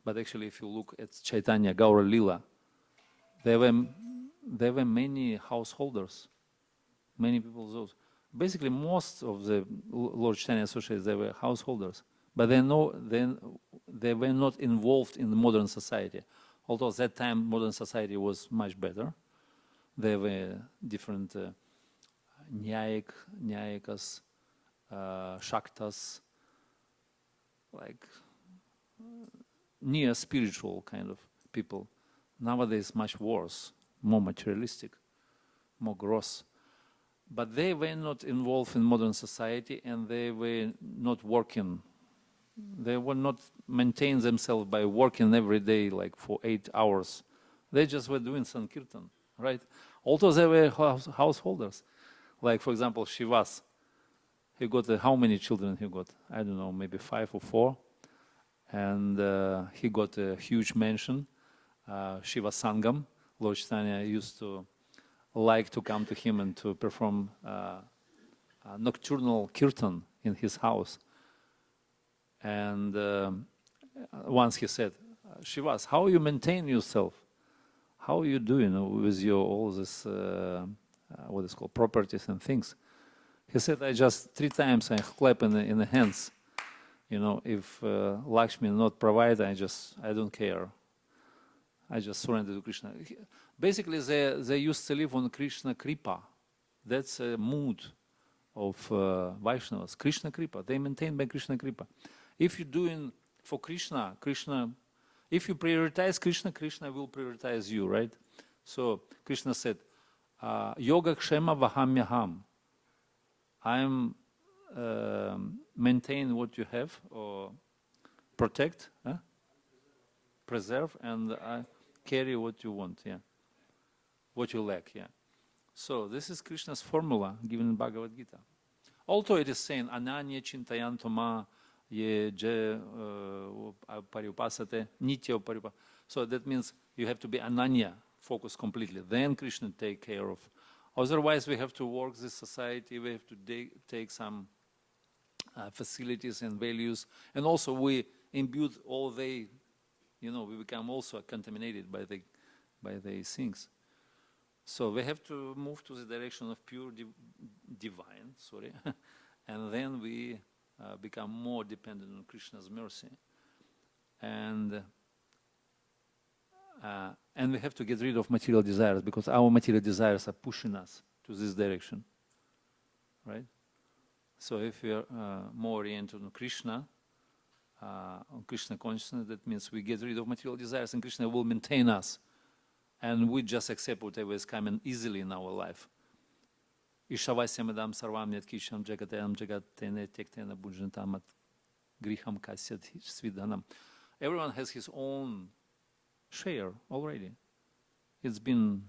But actually, if you look at Chaitanya, Gaura Lila, there were many householders, many people. Those basically most of the Lord Chaitanya associates, they were householders, but they were not involved in the modern society. Although at that time modern society was much better, there were different Nyayikas, Shaktas, like near spiritual kind of people. Nowadays much worse, more materialistic, more gross. But they were not involved in modern society, and they were not working. They were not maintain themselves by working every day like for 8 hours. They just were doing Sankirtan, right? Also they were householders. Like for example, Shivas, he got how many children he got? I don't know, maybe 5 or 4. And he got a huge mansion, Shiva Sangam. Lord Chaitanya used to like to come to him and to perform nocturnal kirtan in his house. And once he said, Shivas, how you maintain yourself? How are you doing with your all this, what is called, properties and things? He said, I just 3 times I clap in the hands. You know, if Lakshmi not provide, I don't care. I just surrender to Krishna. Basically, they used to live on Krishna Kripa. That's a mood of Vaishnavas. Krishna Kripa. They maintain by Krishna Kripa. If you're doing for Krishna, if you prioritize Krishna, Krishna will prioritize you, right? So Krishna said, Yoga Kshema Vahamyaham. I'm maintain what you have, or protect, preserve, and carry what you want, what you lack, So this is Krishna's formula given in Bhagavad Gita. Although it is saying, Ananya Chintayantoma ye je paripasate nitya paripasate. So that means you have to be Ananya, focus completely. Then Krishna take care of. Otherwise, we have to work this society, we have to take some facilities and values, and also we imbue all we become also contaminated by the things. So we have to move to the direction of pure divine, and then we become more dependent on Krishna's mercy. And we have to get rid of material desires, because our material desires are pushing us to this direction, right? So if we are more oriented on Krishna consciousness, that means we get rid of material desires, and Krishna will maintain us, and we just accept whatever is coming easily in our life. Ishavasyam sarvam yatkisham jagatam jagatene tektena bujnatamat griham kasyat svidhanam. Everyone has his own share already. It's been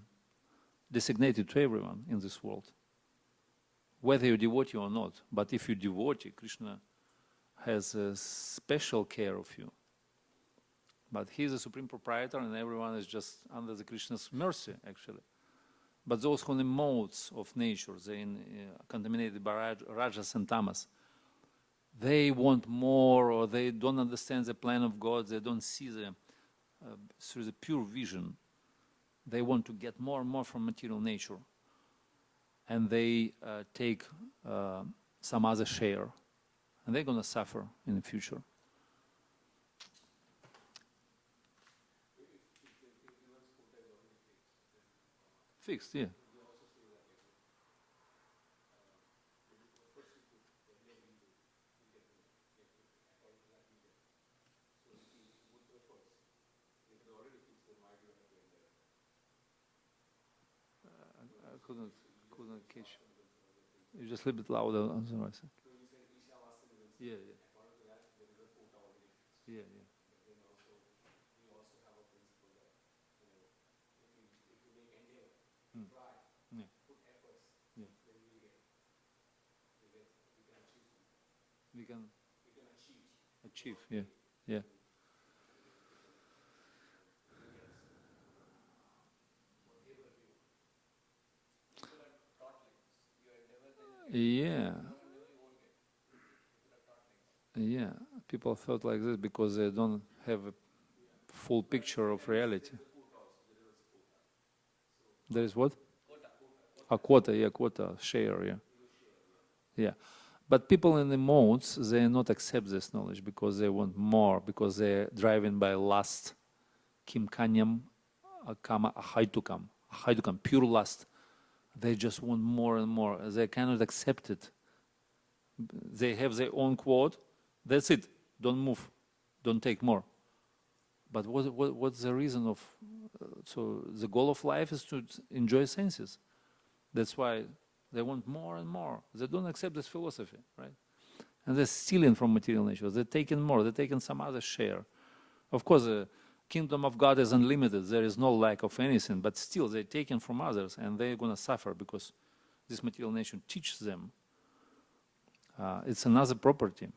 designated to everyone in this world, whether you're devotee or not. But if you're devotee, Krishna has a special care of you. But he is a supreme proprietor, and everyone is just under the Krishna's mercy, actually. But those who are in the modes of nature, they're contaminated by rajas and tamas, they want more, or they don't understand the plan of God, they don't see through the pure vision. They want to get more and more from material nature. And they take some other share. And they're going to suffer in the future. Fixed, yeah. I couldn't catch. You just a little bit louder. Otherwise. Yeah. Yeah. We can achieve. Yeah. Yeah, people thought like this because they don't have a full picture of reality. There is what? A quota, share, yeah. But people in the modes, they not accept this knowledge because they want more, because they're driven by lust, kim kanyam, kama ahaitukam, pure lust. They just want more and more. They cannot accept it. They have their own quote. That's it. Don't move. Don't take more. But what's the reason of... so the goal of life is to enjoy senses. That's why they want more and more. They don't accept this philosophy, right? And they're stealing from material nature. They're taking more. They're taking some other share. Of course, the kingdom of God is unlimited. There is no lack of anything. But still, they're taking from others, and they're going to suffer because this material nature teaches them. It's another property.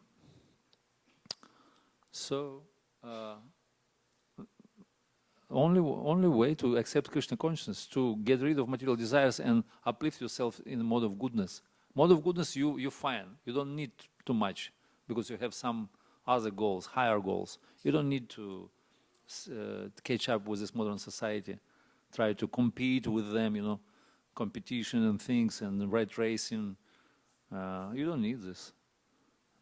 So, only way to accept Krishna consciousness, to get rid of material desires and uplift yourself in the mode of goodness. Mode of goodness, you find. You don't need too much because you have some other goals, higher goals. You don't need to catch up with this modern society, try to compete with them, you know, competition and things and rat racing. You don't need this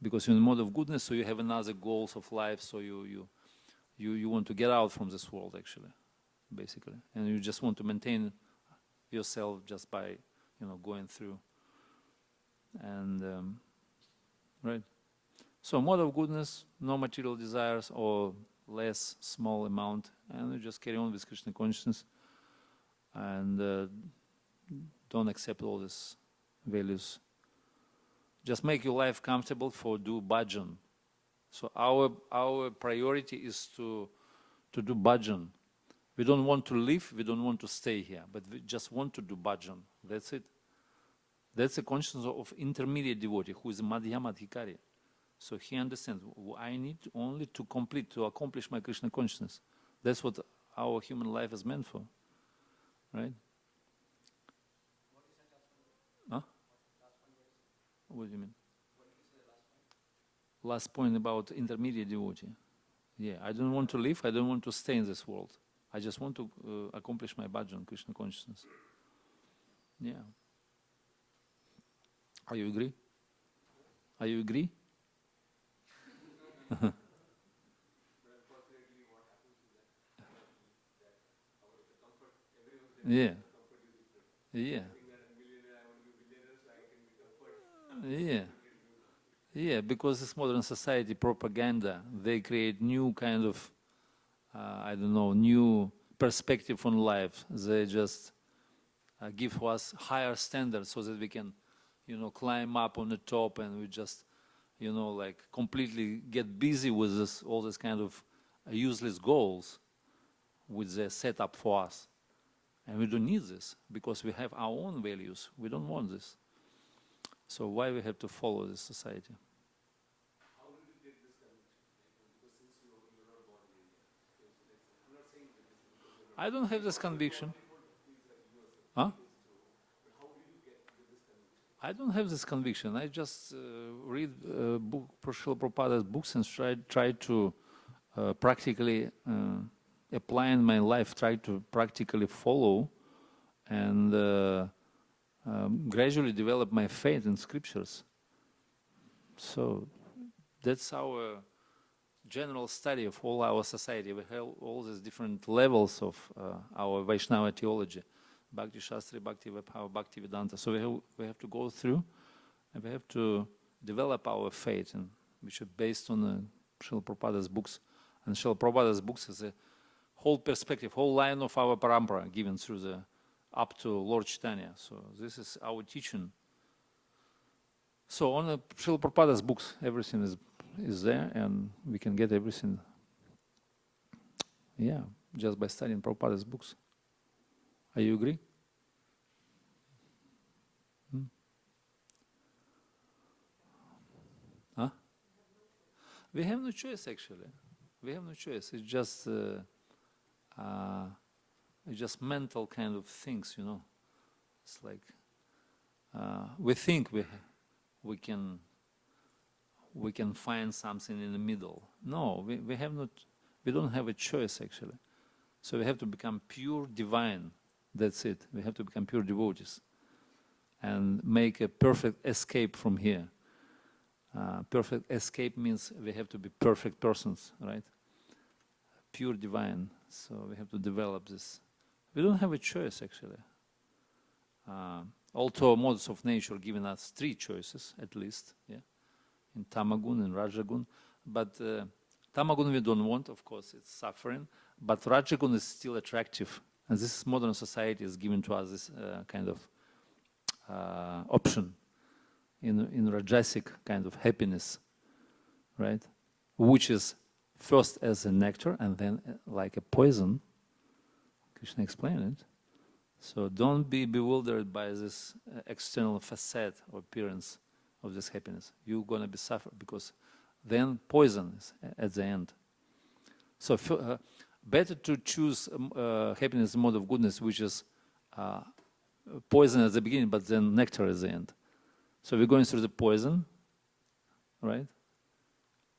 because you're in the mode of goodness, so you have another goals of life, so you want to get out from this world, actually, basically. And you just want to maintain yourself just by, you know, going through. And, right? So mode of goodness, no material desires or less, small amount, and you just carry on with Krishna consciousness and don't accept all these values. Just make your life comfortable for do bhajan. So our priority is to do bhajan. We don't want to live, we don't want to stay here, but we just want to do bhajan. That's it. That's the consciousness of intermediate devotee who is a madhyama adhikari. So he understands, I need only to accomplish my Krishna consciousness. That's what our human life is meant for, right? Huh? What do you mean? Last point about intermediate devotee. Yeah, I don't want to live, I don't want to stay in this world. I just want to accomplish my bhajan, Krishna consciousness. Yeah. Are you agree? Are you agree? Yeah. Yeah. Yeah. Yeah, because this modern society propaganda, they create new kind of, I don't know, new perspective on life. They just give us higher standards so that we can, you know, climb up on the top and we just, you know, like completely get busy with this, all this kind of useless goals which they set up for us. And we don't need this because we have our own values. We don't want this. So why we have to follow this society? How did you get this conviction? Because since you're not born in India, I'm not saying that this is because you're not. I don't have this conviction. Huh? But how did you get this conviction? I don't have this conviction. I just read Srila Prabhupada's books and try to practically apply in my life, try to practically follow and gradually develop my faith in scriptures. So that's our general study of all our society. We have all these different levels of our Vaishnava theology. Bhakti Shastri, Bhakti Vaibhava, Bhakti Vedanta. So we have to go through and we have to develop our faith, and which are based on Srila Prabhupada's books. And Srila Prabhupada's books is a whole perspective, whole line of our parampara given through the up to Lord Chaitanya. So this is our teaching. So on Srila Prabhupada's books, everything is there, and we can get everything. Yeah, just by studying Prabhupada's books. Are you agree? Huh? We have no choice, actually. We have no choice. It's just mental kind of things, you know. It's like we think we can find something in the middle. No, we don't have a choice, actually. So we have to become pure divine. That's it. We have to become pure devotees and make a perfect escape from here. Perfect escape means we have to be perfect persons, right? Pure divine. So we have to develop this. We don't have a choice, actually. All 12 modes of nature giving us 3 choices at least, yeah, in Tamagun and Rajagun. But Tamagun we don't want, of course, it's suffering. But Rajagun is still attractive, and this modern society is giving to us this kind of option in Rajasic kind of happiness, right? Which is first as a nectar and then like a poison. Krishna explained it. So don't be bewildered by this external facade or appearance of this happiness. You're going to be suffer because then poison is at the end. So better to choose happiness mode of goodness, which is poison at the beginning, but then nectar at the end. So we're going through the poison, right?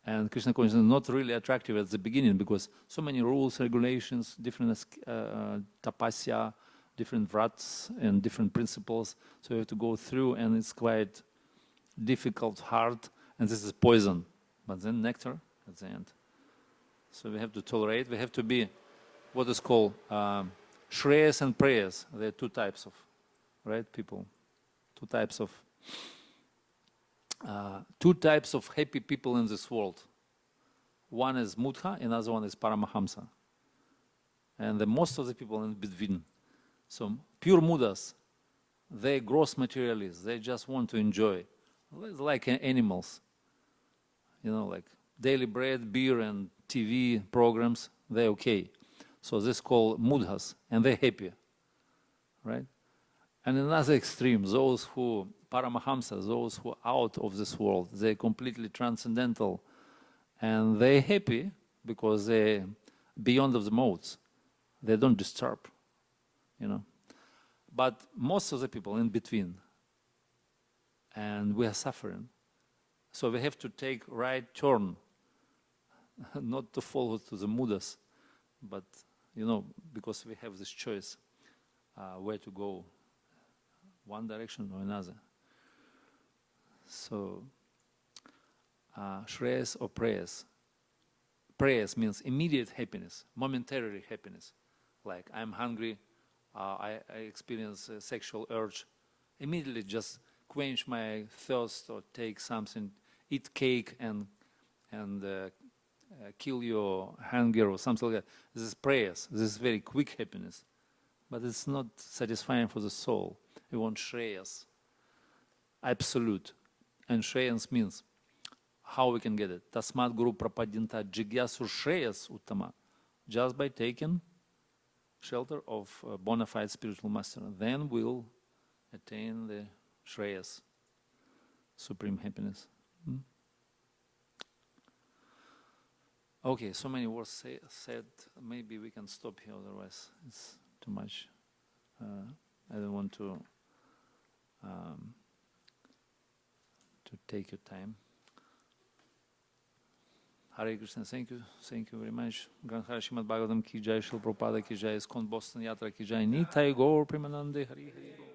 And Krishna consciousness is not really attractive at the beginning because so many rules, regulations, different tapasya, different vrats and different principles. So you have to go through, and it's quite difficult, hard, and this is poison. But then nectar at the end. So we have to tolerate. We have to be what is called shreyas and prayas. There are 2 types of, right, people. 2 types of 2 types of happy people in this world. One is Mudha, another one is Paramahamsa. And the most of the people in between. So pure Mudas, they gross materialists. They just want to enjoy, like animals. You know, like daily bread, beer, and TV programs. They're okay. So this is called Mudhas, and they're happy, right? And another extreme, those who Paramahamsas, those who are out of this world, they're completely transcendental, and they're happy because they're beyond of the modes. They don't disturb, you know. But most of the people in between, and we are suffering. So we have to take right turn, not to follow to the mudas, but, you know, because we have this choice where to go, one direction or another. So, shreyas or prayers. Prayers means immediate happiness, momentary happiness. Like I'm hungry, I experience a sexual urge. Immediately just quench my thirst or take something, eat cake and kill your hunger or something like that. This is prayers. This is very quick happiness. But it's not satisfying for the soul. We want shreyas, absolute. And shreyas means how we can get it. Tasmat guru prapadinta jigyasu shreyas uttama. Just by taking shelter of a bona fide spiritual master. Then we'll attain the shreyas, supreme happiness. Okay, so many words said. Maybe we can stop here, otherwise it's too much. I don't want to take your time. Hare Krishna, thank you very much. Granhara Srimad Bhagavatam ki jai, Srila Prabhupada ki jai, ISKCON Boston Yatra ki jai, Nitai Gaur Premanande Hari Hari Gaur.